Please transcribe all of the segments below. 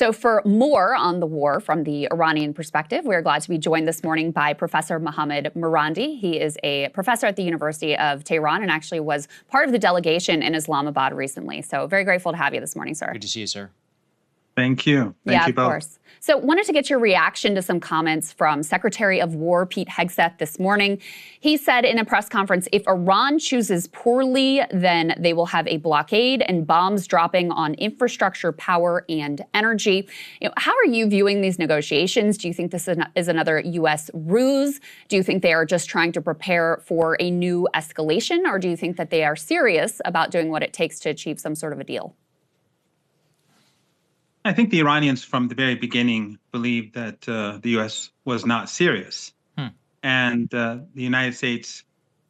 So for more on the war from the Iranian perspective, we're glad to be joined this morning by Professor Mohammed Mirandi. He is a professor at the University of Tehran and actually was part of the delegation in Islamabad recently. So very grateful to have you this morning, sir. Good to see you, sir. Thank you. Thank you both. Of course. So wanted to get your reaction to some comments from Secretary of War Pete Hegseth this morning. He said in a press conference, if Iran chooses poorly, then they will have a blockade and bombs dropping on infrastructure, power, and energy. How are you viewing these negotiations? Do you think this is another U.S. ruse? Do you think they are just trying to prepare for a new escalation? Or do you think that they are serious about doing what it takes to achieve some sort of a deal? I think the Iranians from the very beginning believed that the U.S. was not serious. And the United States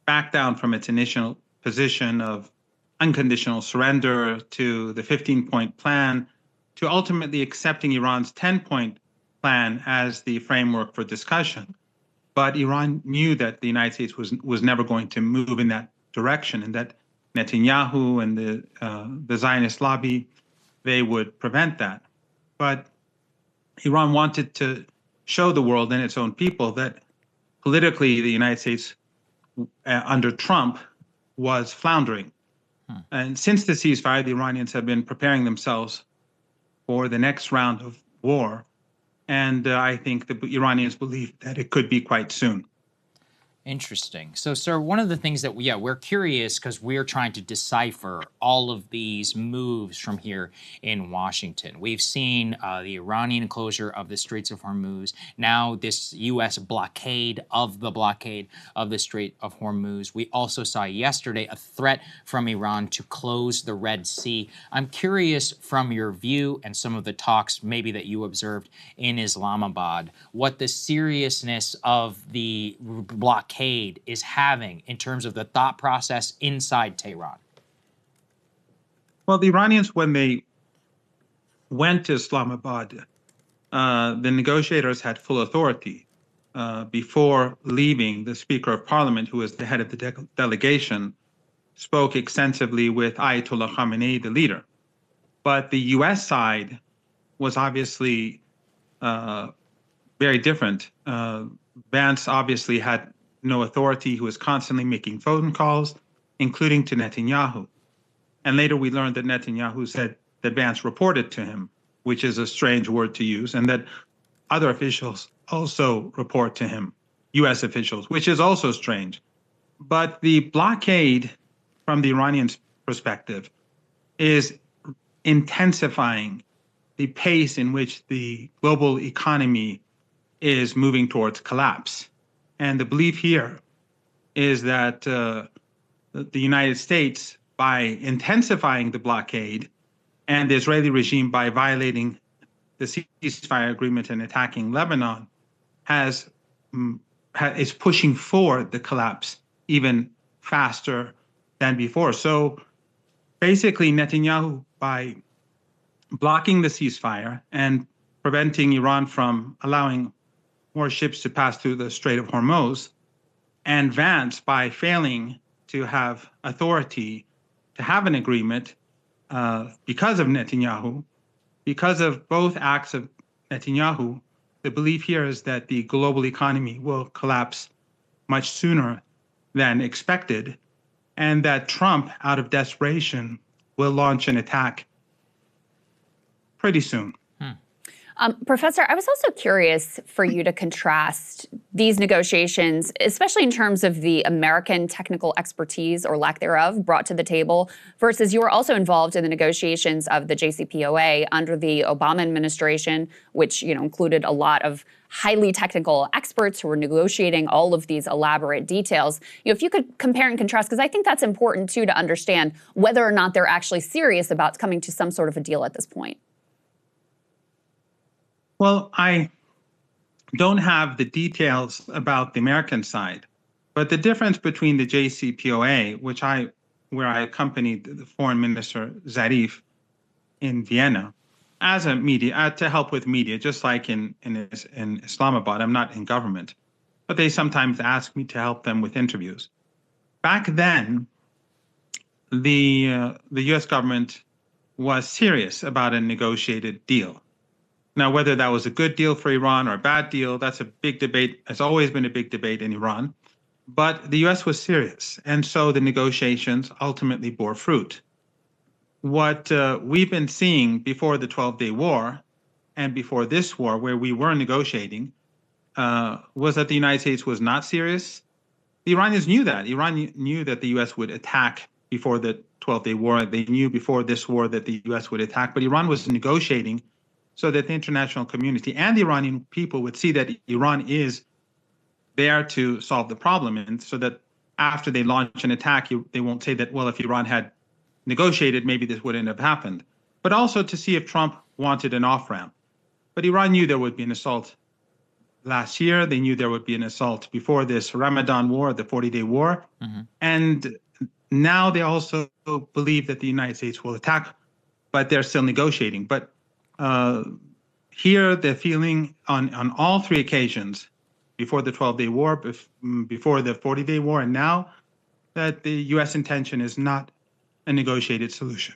backed down from its initial position of unconditional surrender to the 15-point plan to ultimately accepting Iran's 10-point plan as the framework for discussion. But Iran knew that the United States was never going to move in that direction, and that Netanyahu and the Zionist lobby, they would prevent that. But Iran wanted to show the world and its own people that politically the United States under Trump was floundering. And since the ceasefire, the Iranians have been preparing themselves for the next round of war. And I think the Iranians believe that it could be quite soon. Interesting. So, sir, one of the things that we're curious because we're trying to decipher all of these moves from here in Washington. We've seen the Iranian closure of the Straits of Hormuz, now this U.S. blockade of the Strait of Hormuz. We also saw yesterday a threat from Iran to close the Red Sea. I'm curious from your view and some of the talks maybe that you observed in Islamabad, what the seriousness of the blockade is having in terms of the thought process inside Tehran. Well, the Iranians, when they went to Islamabad, the negotiators had full authority. Before leaving, the Speaker of Parliament, who was the head of the delegation, spoke extensively with Ayatollah Khamenei, the leader. But the U.S. side was obviously very different. Vance obviously had no authority. He was constantly making phone calls, including to Netanyahu. And later we learned that Netanyahu said that Vance reported to him, which is a strange word to use, and that other officials also report to him, U.S. officials, which is also strange. But the blockade, from the Iranian perspective, is intensifying the pace in which the global economy is moving towards collapse. And the belief here is that the United States, by intensifying the blockade, and the Israeli regime by violating the ceasefire agreement and attacking Lebanon, is pushing forward the collapse even faster than before. So basically, Netanyahu, by blocking the ceasefire and preventing Iran from allowing more ships to pass through the Strait of Hormuz, and Vance by failing to have authority to have an agreement because of Netanyahu, because of both acts of Netanyahu, the belief here is that the global economy will collapse much sooner than expected, and that Trump, out of desperation, will launch an attack pretty soon. Professor, I was also curious for you to contrast these negotiations, especially in terms of the American technical expertise or lack thereof brought to the table, versus you were also involved in the negotiations of the JCPOA under the Obama administration, which included a lot of highly technical experts who were negotiating all of these elaborate details. If you could compare and contrast, because I think that's important too to understand whether or not they're actually serious about coming to some sort of a deal at this point. Well, I don't have the details about the American side, but the difference between the JCPOA, where I accompanied the Foreign Minister Zarif in Vienna as a media to help with media, just like in Islamabad. I'm not in government, but they sometimes ask me to help them with interviews. Back then, the U.S. government was serious about a negotiated deal. Now, whether that was a good deal for Iran or a bad deal, that's a big debate. It's always been a big debate in Iran. But the US was serious. And so the negotiations ultimately bore fruit. What we've been seeing before the 12-day war and before this war, where we were negotiating, was that the United States was not serious. The Iranians knew that. Iran knew that the U.S. would attack before the 12-day war. They knew before this war that the U.S. would attack. But Iran was negotiating so that the international community and the Iranian people would see that Iran is there to solve the problem, and so that after they launch an attack, they won't say that, well, if Iran had negotiated, maybe this wouldn't have happened. But also to see if Trump wanted an off-ramp. But Iran knew there would be an assault last year. They knew there would be an assault before this Ramadan war, the 40-day war. Mm-hmm. And now they also believe that the United States will attack, but they're still negotiating. But here, the feeling on all three occasions, before the 12-day war, before the 40-day war, and now, that the U.S. intention is not a negotiated solution.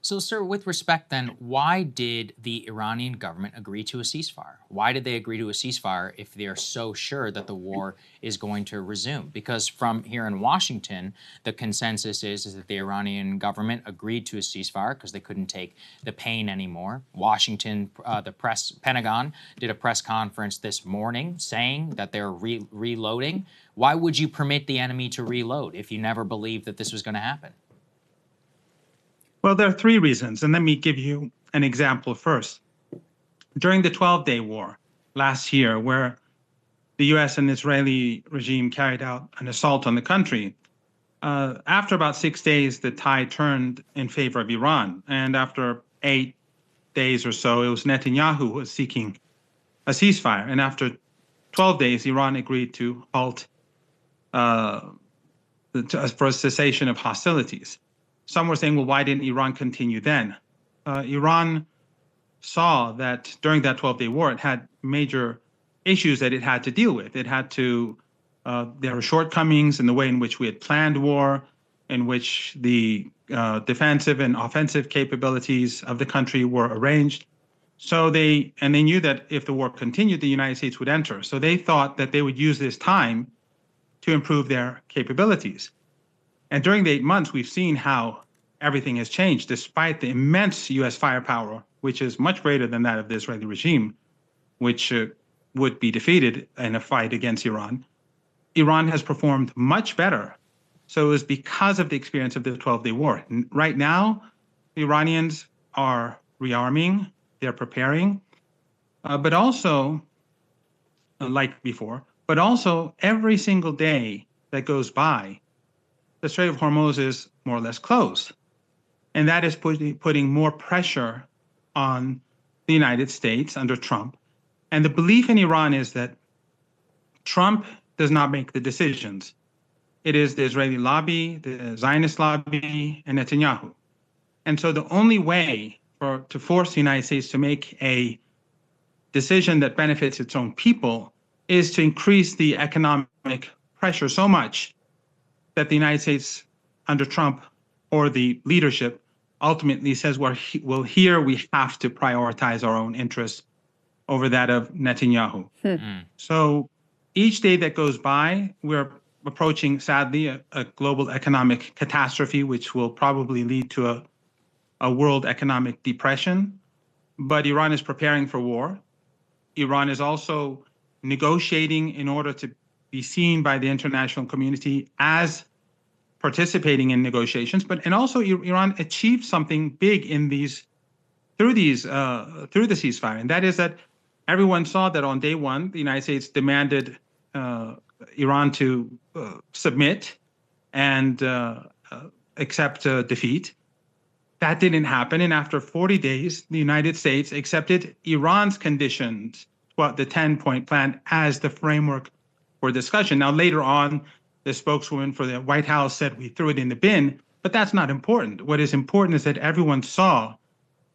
So, sir, with respect then, why did the Iranian government agree to a ceasefire? Why did they agree to a ceasefire if they're so sure that the war is going to resume? Because from here in Washington, the consensus is that the Iranian government agreed to a ceasefire because they couldn't take the pain anymore. Washington, the Pentagon did a press conference this morning saying that they're reloading. Why would you permit the enemy to reload if you never believed that this was going to happen? Well, there are three reasons, and let me give you an example first. During the 12-day war last year, where the U.S. and Israeli regime carried out an assault on the country, after about 6 days, the tide turned in favor of Iran. And after 8 days or so, it was Netanyahu who was seeking a ceasefire. And after 12 days, Iran agreed to halt for a cessation of hostilities. Some were saying, well, why didn't Iran continue then? Iran saw that during that 12-day war, it had major issues that it had to deal with. It had to, there were shortcomings in the way in which we had planned war, in which the defensive and offensive capabilities of the country were arranged. So they knew that if the war continued, the United States would enter. So they thought that they would use this time to improve their capabilities. And during the 8 months, we've seen how everything has changed, despite the immense U.S. firepower, which is much greater than that of the Israeli regime, which would be defeated in a fight against Iran. Iran has performed much better. So it was because of the experience of the 12-day war. Right now, the Iranians are rearming, they're preparing, but also, like before, but also every single day that goes by, the Strait of Hormuz is more or less closed. And that is putting more pressure on the United States under Trump. And the belief in Iran is that Trump does not make the decisions. It is the Israeli lobby, the Zionist lobby, and Netanyahu. And so the only way to force the United States to make a decision that benefits its own people is to increase the economic pressure so much that the United States under Trump or the leadership ultimately says, well, here we have to prioritize our own interests over that of Netanyahu. So each day that goes by, we're approaching, sadly, a global economic catastrophe, which will probably lead to a world economic depression. But Iran is preparing for war. Iran is also negotiating in order to be seen by the international community as participating in negotiations, and also Iran achieved something big through the ceasefire, and that is that everyone saw that on day one, the United States demanded Iran to submit and accept defeat. That didn't happen, and after 40 days, the United States accepted Iran's conditions, the 10-point plan, as the framework for discussion. Now, later on, the spokeswoman for the White House said we threw it in the bin, but that's not important. What is important is that everyone saw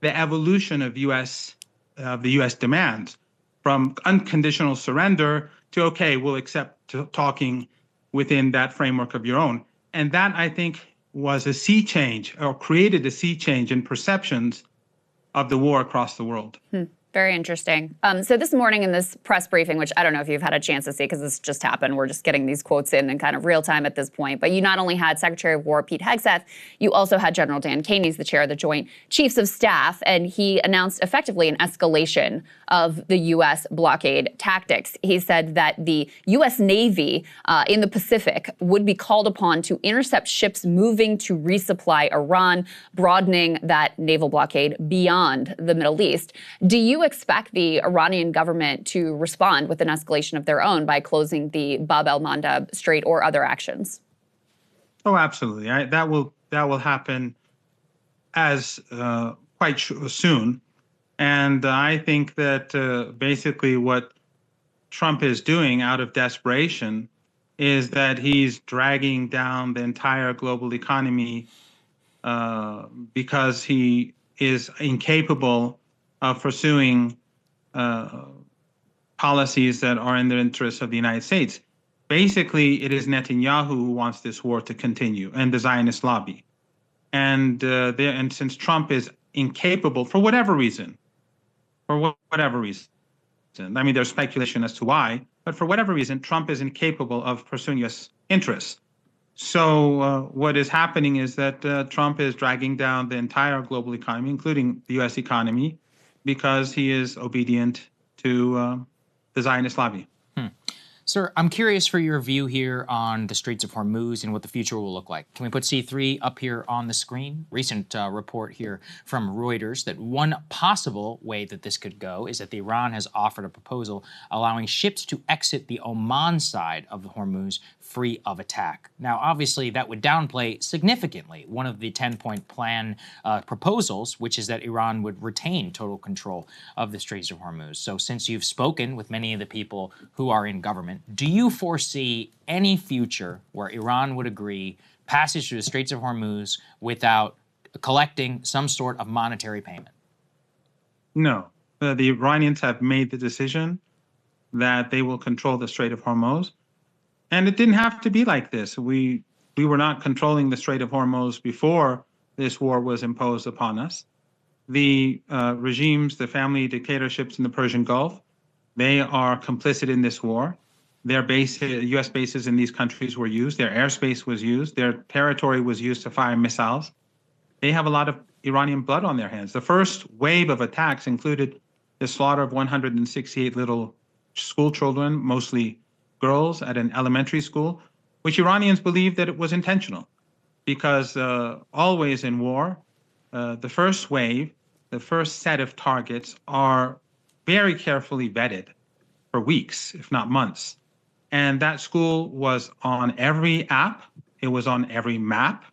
the evolution of the U.S. demands, from unconditional surrender to, okay, we'll accept talking within that framework of your own. And that, I think, was a sea change, or created a sea change in perceptions of the war across the world. Very interesting. So this morning in this press briefing, which I don't know if you've had a chance to see because this just happened, we're just getting these quotes in kind of real time at this point, but you not only had Secretary of War Pete Hegseth, you also had General Dan Caney, the chair of the Joint Chiefs of Staff, and he announced effectively an escalation of the U.S. blockade tactics. He said that the U.S. Navy in the Pacific would be called upon to intercept ships moving to resupply Iran, broadening that naval blockade beyond the Middle East. Do you expect the Iranian government to respond with an escalation of their own by closing the Bab el-Mandeb Strait or other actions? Oh, absolutely. That will happen as quite soon. And I think that basically what Trump is doing out of desperation is that he's dragging down the entire global economy because he is incapable of pursuing policies that are in the interests of the United States. Basically, it is Netanyahu who wants this war to continue, and the Zionist lobby. And since Trump is incapable, for whatever reason, I mean, there's speculation as to why, but for whatever reason, Trump is incapable of pursuing U.S. interests. So what is happening is that Trump is dragging down the entire global economy, including the U.S. economy, because he is obedient to the Zionist lobby. Sir, I'm curious for your view here on the Straits of Hormuz and what the future will look like. Can we put C3 up here on the screen? Recent report here from Reuters that one possible way that this could go is that Iran has offered a proposal allowing ships to exit the Oman side of the Hormuz free of attack. Now, obviously, that would downplay significantly one of the 10-point plan proposals, which is that Iran would retain total control of the Straits of Hormuz. So since you've spoken with many of the people who are in government, do you foresee any future where Iran would agree passage through the Straits of Hormuz without collecting some sort of monetary payment? No. The Iranians have made the decision that they will control the Strait of Hormuz. And it didn't have to be like this. We were not controlling the Strait of Hormuz before this war was imposed upon us. The regimes, the family dictatorships in the Persian Gulf, they are complicit in this war. Their U.S. bases in these countries were used. Their airspace was used. Their territory was used to fire missiles. They have a lot of Iranian blood on their hands. The first wave of attacks included the slaughter of 168 little school children, mostly girls, at an elementary school, which Iranians believe that it was intentional, because always in war, the first wave, the first set of targets are very carefully vetted for weeks, if not months. And that school was on every app, it was on every map,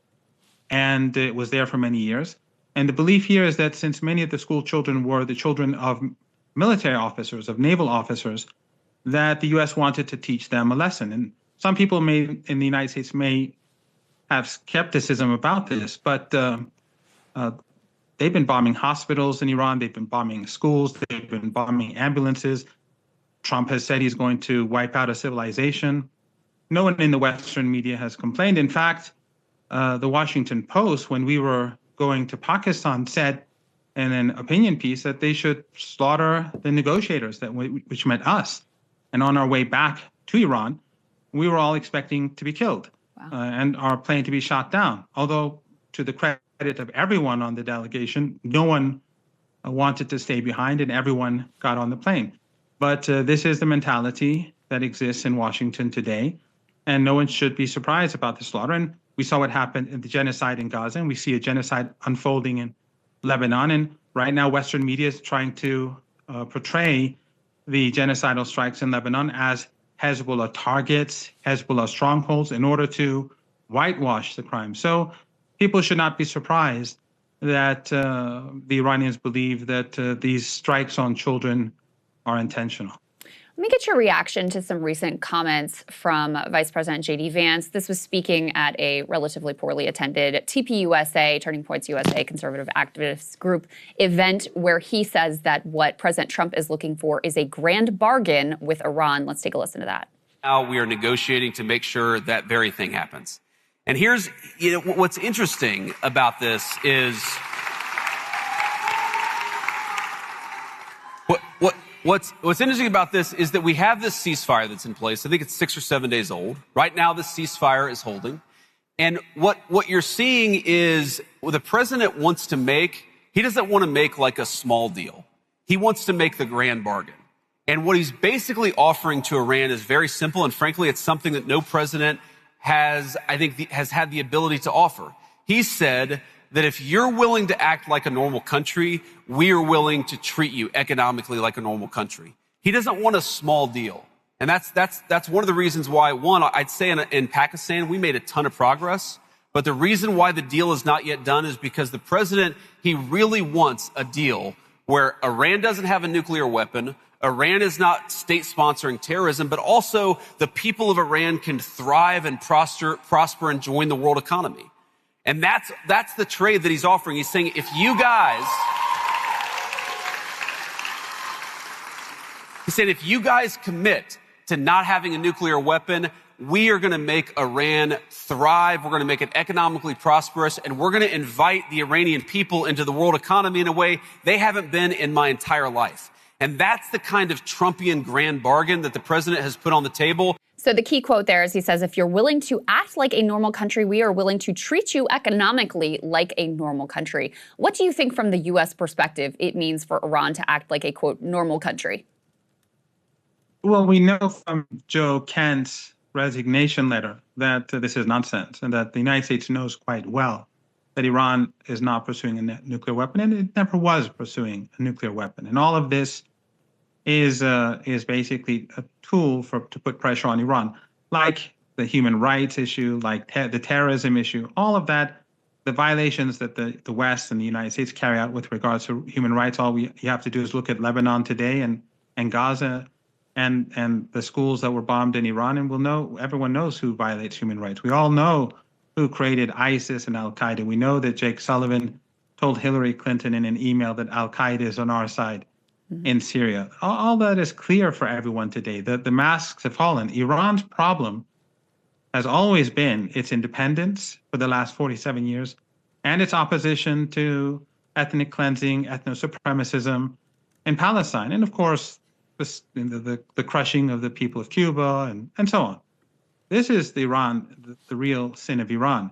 and it was there for many years. And the belief here is that since many of the school children were the children of military officers, of naval officers, that the U.S. wanted to teach them a lesson. And some people in the United States may have skepticism about this, but they've been bombing hospitals in Iran, they've been bombing schools, they've been bombing ambulances. Trump has said he's going to wipe out a civilization. No one in the Western media has complained. In fact, the Washington Post, when we were going to Pakistan, said in an opinion piece that they should slaughter the negotiators, which meant us. And on our way back to Iran, we were all expecting to be killed. Wow. And our plane to be shot down. Although, to the credit of everyone on the delegation, no one wanted to stay behind and everyone got on the plane. But this is the mentality that exists in Washington today, and no one should be surprised about the slaughter. And we saw what happened in the genocide in Gaza, and we see a genocide unfolding in Lebanon. And right now, Western media is trying to portray the genocidal strikes in Lebanon as Hezbollah targets, Hezbollah strongholds, in order to whitewash the crime. So people should not be surprised that the Iranians believe that these strikes on children are intentional. Let me get your reaction to some recent comments from Vice President J.D. Vance. This was speaking at a relatively poorly attended TPUSA, Turning Points USA, conservative activist group event, where he says that what President Trump is looking for is a grand bargain with Iran. Let's take a listen to that. Now we are negotiating to make sure that very thing happens. And here's, what's interesting about this is What's interesting about this is that we have this ceasefire that's in place. I think it's 6 or 7 days old. Right now, the ceasefire is holding. And what you're seeing is what the president wants to make, he doesn't want to make like a small deal. He wants to make the grand bargain. And what he's basically offering to Iran is very simple. And frankly, it's something that no president has had the ability to offer. He said that if you're willing to act like a normal country, we are willing to treat you economically like a normal country. He doesn't want a small deal. And that's one of the reasons why, one, I'd say in Pakistan, we made a ton of progress. But the reason why the deal is not yet done is because the president, he really wants a deal where Iran doesn't have a nuclear weapon, Iran is not state sponsoring terrorism, but also the people of Iran can thrive and prosper and join the world economy. And that's the trade that he's offering. He's saying, if you guys commit to not having a nuclear weapon, we are going to make Iran thrive. We're going to make it economically prosperous, and we're going to invite the Iranian people into the world economy in a way they haven't been in my entire life. And that's the kind of Trumpian grand bargain that the president has put on the table. So the key quote there is he says, if you're willing to act like a normal country, we are willing to treat you economically like a normal country. What do you think from the U.S. perspective it means for Iran to act like a, quote, normal country? Well, we know from Joe Kent's resignation letter that this is nonsense and that the United States knows quite well that Iran is not pursuing a nuclear weapon, and it never was pursuing a nuclear weapon. And all of this is basically a tool to put pressure on Iran, like the human rights issue, like the terrorism issue, all of that, the violations that the West and the United States carry out with regards to human rights. You have to do is look at Lebanon today and Gaza and the schools that were bombed in Iran, and everyone knows who violates human rights. We all know who created ISIS and Al-Qaeda. We know that Jake Sullivan told Hillary Clinton in an email that Al-Qaeda is on our side in Syria. All that is clear for everyone today. The masks have fallen. Iran's problem has always been its independence for the last 47 years and its opposition to ethnic cleansing, ethno-supremacism in Palestine. And of course, the crushing of the people of Cuba and so on. This is the real sin of Iran.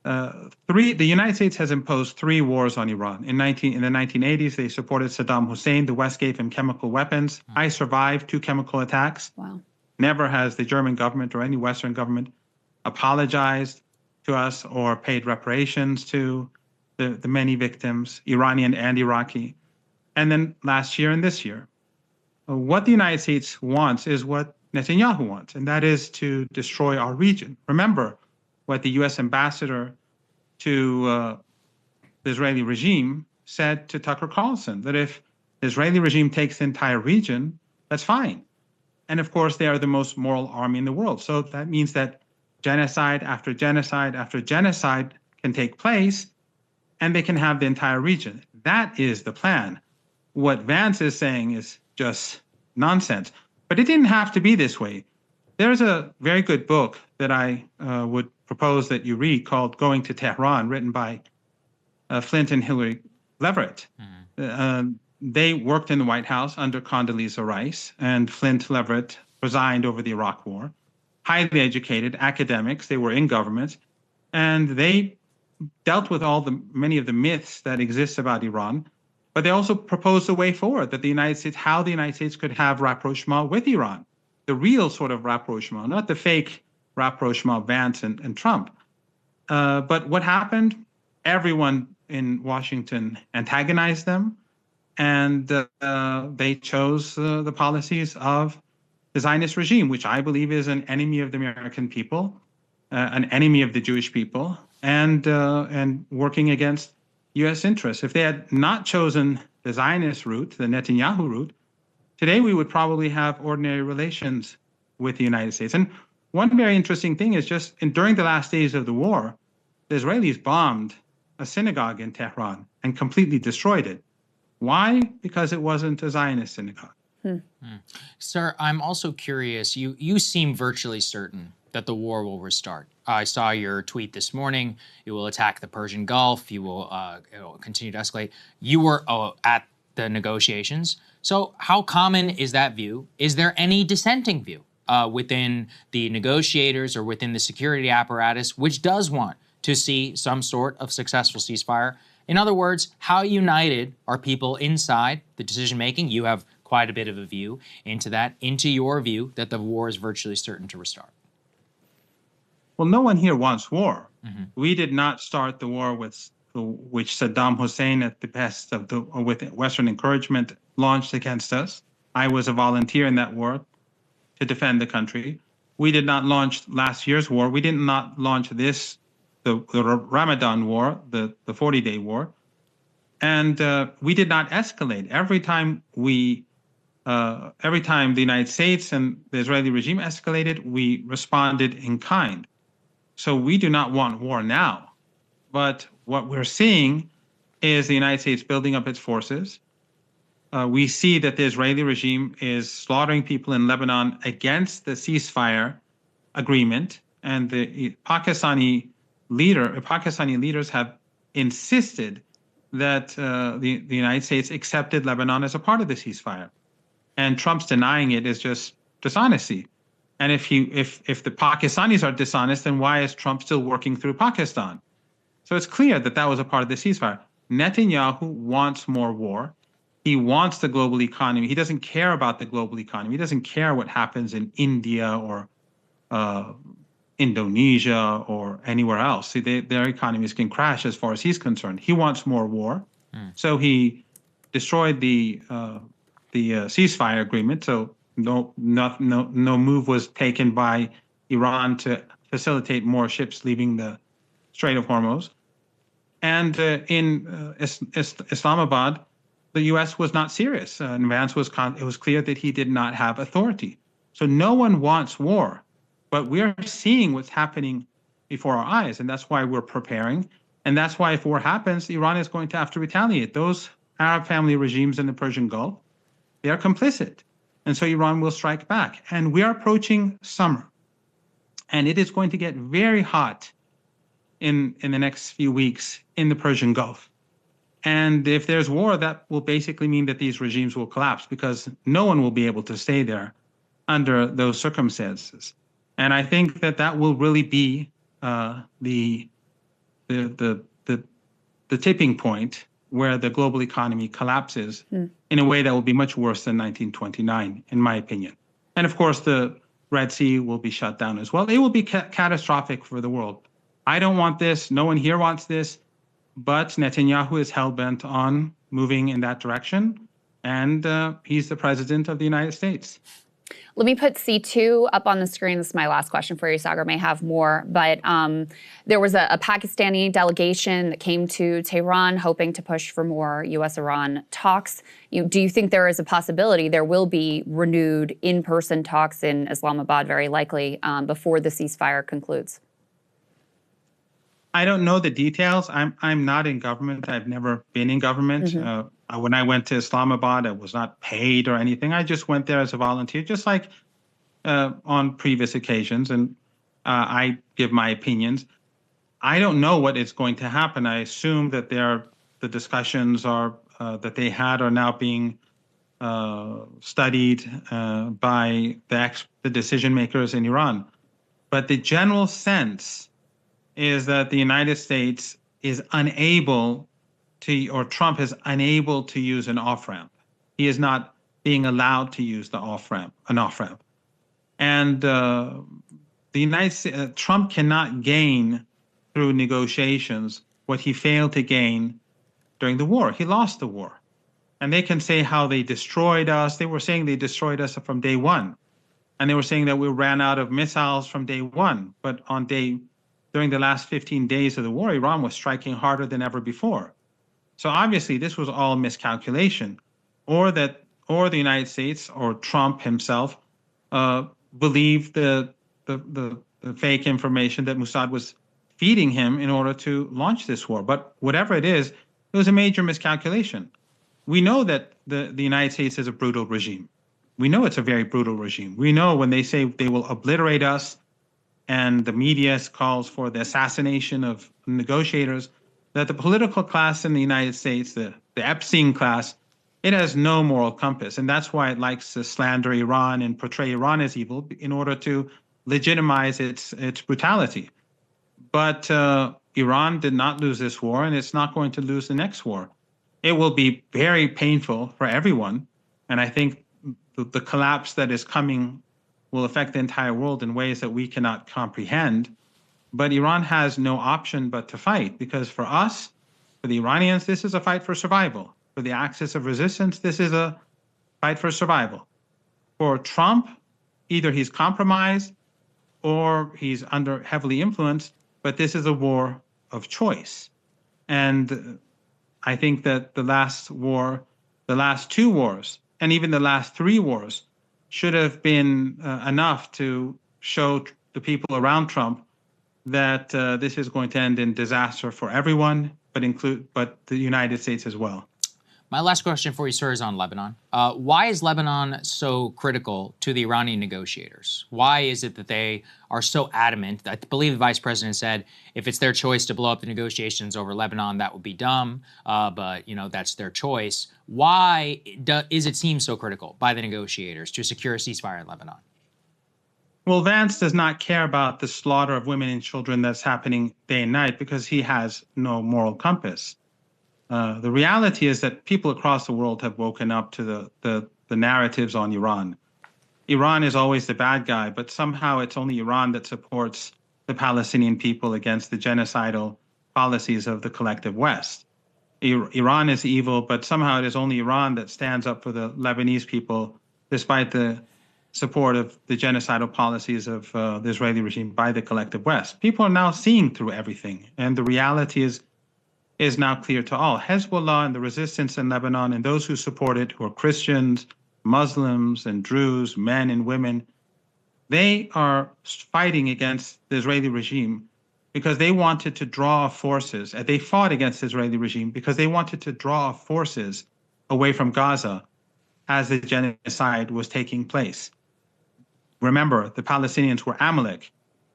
The United States has imposed 3 wars on Iran. In the 1980s, they supported Saddam Hussein. The West gave him chemical weapons. I survived 2 chemical attacks. Wow. Never has the German government or any Western government apologized to us or paid reparations to the many victims, Iranian and Iraqi. And then last year and this year, what the United States wants is what Netanyahu wants, and that is to destroy our region. Remember what the U.S. ambassador to the Israeli regime said to Tucker Carlson, that if the Israeli regime takes the entire region, that's fine. And of course, they are the most moral army in the world. So that means that genocide after genocide after genocide can take place, and they can have the entire region. That is the plan. What Vance is saying is just nonsense. But it didn't have to be this way. There's a very good book that I would propose that you read called Going to Tehran, written by Flint and Hillary Leverett. They worked in the White House under Condoleezza Rice, and Flint Leverett resigned over the Iraq War. Highly educated academics, they were in government, and they dealt with many of the myths that exist about Iran. But they also proposed a way forward that how the United States could have rapprochement with Iran, the real sort of rapprochement, not the fake rapprochement of Vance and Trump. But what happened? Everyone in Washington antagonized them, and they chose the policies of the Zionist regime, which I believe is an enemy of the American people, an enemy of the Jewish people, and working against U.S. interests. If they had not chosen the Zionist route, the Netanyahu route, today we would probably have ordinary relations with the United States. And one very interesting thing is during the last days of the war, the Israelis bombed a synagogue in Tehran and completely destroyed it. Why? Because it wasn't a Zionist synagogue. Sir, I'm also curious, you seem virtually certain that the war will restart. I saw your tweet this morning. You will attack the Persian Gulf. It will continue to escalate. You were at the negotiations. So how common is that view? Is there any dissenting view within the negotiators or within the security apparatus, which does want to see some sort of successful ceasefire? In other words, how united are people inside the decision-making? You have quite a bit of a view into that, into your view that the war is virtually certain to restart. Well, no one here wants war. We did not start the war which Saddam Hussein, at the best of with Western encouragement, launched against us. I was a volunteer in that war to defend the country. We did not launch last year's war. We did not launch the Ramadan war, the 40-day war. And we did not escalate. Every time the United States and the Israeli regime escalated, we responded in kind. So we do not want war now. But what we're seeing is the United States building up its forces. We see that the Israeli regime is slaughtering people in Lebanon against the ceasefire agreement, and the Pakistani leaders have insisted that the United States accepted Lebanon as a part of the ceasefire, and Trump's denying it is just dishonesty. And if the Pakistanis are dishonest, then why is Trump still working through Pakistan? So it's clear that that was a part of the ceasefire. Netanyahu wants more war. He wants the global economy. He doesn't care about the global economy. He doesn't care what happens in India or Indonesia or anywhere else. See, their economies can crash as far as he's concerned. He wants more war. So he destroyed the ceasefire agreement. So no move was taken by Iran to facilitate more ships leaving the Strait of Hormuz. And in Islamabad, the U.S. was not serious. In advance, it was clear that he did not have authority. So no one wants war, but we are seeing what's happening before our eyes, and that's why we're preparing. And that's why if war happens, Iran is going to have to retaliate. Those Arab family regimes in the Persian Gulf, they are complicit. And so Iran will strike back. And we are approaching summer, and it is going to get very hot in the next few weeks in the Persian Gulf. And if there's war, that will basically mean that these regimes will collapse, because no one will be able to stay there under those circumstances. And I think that will really be the tipping point where the global economy collapses in a way that will be much worse than 1929, in my opinion. And of course, the Red Sea will be shut down as well. It will be catastrophic for the world. I don't want this. No one here wants this. But Netanyahu is hell-bent on moving in that direction, and he's the president of the United States. Let me put C2 up on the screen. This is my last question for you. Sagar may have more, but there was a Pakistani delegation that came to Tehran hoping to push for more U.S.-Iran talks. Do you think there is a possibility there will be renewed in-person talks in Islamabad, very likely, before the ceasefire concludes? I don't know the details. I'm not in government. I've never been in government. When I went to Islamabad, I was not paid or anything. I just went there as a volunteer, just like on previous occasions, and I give my opinions. I don't know what is going to happen. I assume that the discussions that they had are now being studied by the decision makers in Iran. But the general sense is that the United States is unable to, or Trump is unable to use an off-ramp. He is not being allowed to use an off-ramp. And the United States, Trump cannot gain through negotiations what he failed to gain during the war. He lost the war. And they can say how they destroyed us. They were saying they destroyed us from day one. And they were saying that we ran out of missiles from day one. But during the last 15 days of the war, Iran was striking harder than ever before. So obviously this was all miscalculation, or the United States or Trump himself believed the fake information that Mossad was feeding him in order to launch this war. But whatever it is, it was a major miscalculation. We know that the United States is a brutal regime. We know it's a very brutal regime. We know when they say they will obliterate us, and the media calls for the assassination of negotiators, that the political class in the United States, the Epstein class, It has no moral compass, and that's why it likes to slander Iran and portray Iran as evil in order to legitimize its brutality. But Iran did not lose this war, and it's not going to lose the next war. It will be very painful for everyone, and I think the collapse that is coming will affect the entire world in ways that we cannot comprehend. But Iran has no option but to fight, because for us, for the Iranians, this is a fight for survival. For the axis of resistance, this is a fight for survival. For Trump, either he's compromised or he's under heavily influenced, but this is a war of choice. And I think that the last war, the last two wars, and even the last three wars should have been enough to show the people around Trump that this is going to end in disaster for everyone, but the United States as well. My last question for you, sir, is on Lebanon. Why is Lebanon so critical to the Iranian negotiators? Why is it that they are so adamant? I believe the vice president said if it's their choice to blow up the negotiations over Lebanon, that would be dumb, but that's their choice. Why is it seem so critical by the negotiators to secure a ceasefire in Lebanon? Well, Vance does not care about the slaughter of women and children that's happening day and night because he has no moral compass. The reality is that people across the world have woken up to the narratives on Iran. Iran is always the bad guy, but somehow it's only Iran that supports the Palestinian people against the genocidal policies of the collective West. Iran is evil, but somehow it is only Iran that stands up for the Lebanese people, despite the support of the genocidal policies of the Israeli regime by the collective West. People are now seeing through everything, and the reality is now clear to all. Hezbollah and the resistance in Lebanon and those who support it, who are Christians, Muslims, and Druze, men and women, they are fighting against the Israeli regime because they wanted to draw forces. They fought against the Israeli regime because they wanted to draw forces away from Gaza as the genocide was taking place. Remember, the Palestinians were Amalek,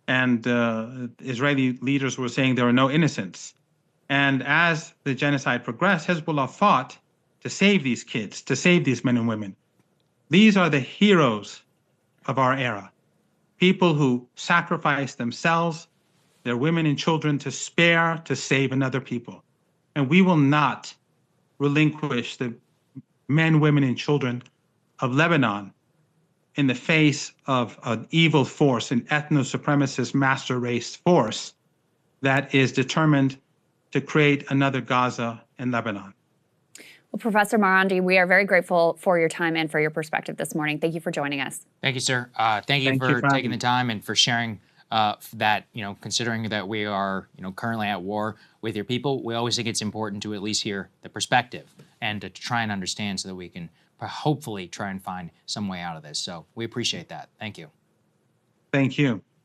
and Israeli leaders were saying there are no innocents. And as the genocide progressed, Hezbollah fought to save these kids, to save these men and women. These are the heroes of our era. People who sacrificed themselves, their women and children to spare, to save another people. And we will not relinquish the men, women, and children of Lebanon in the face of an evil force, an ethno-supremacist master race force that is determined to create another Gaza in Lebanon. Well, Professor Marandi, we are very grateful for your time and for your perspective this morning. Thank you for joining us. Thank you, sir. Thank you for taking the time and for sharing that, considering that we are, currently at war with your people, we always think it's important to at least hear the perspective and to try and understand so that we can hopefully try and find some way out of this. So we appreciate that. Thank you. Thank you.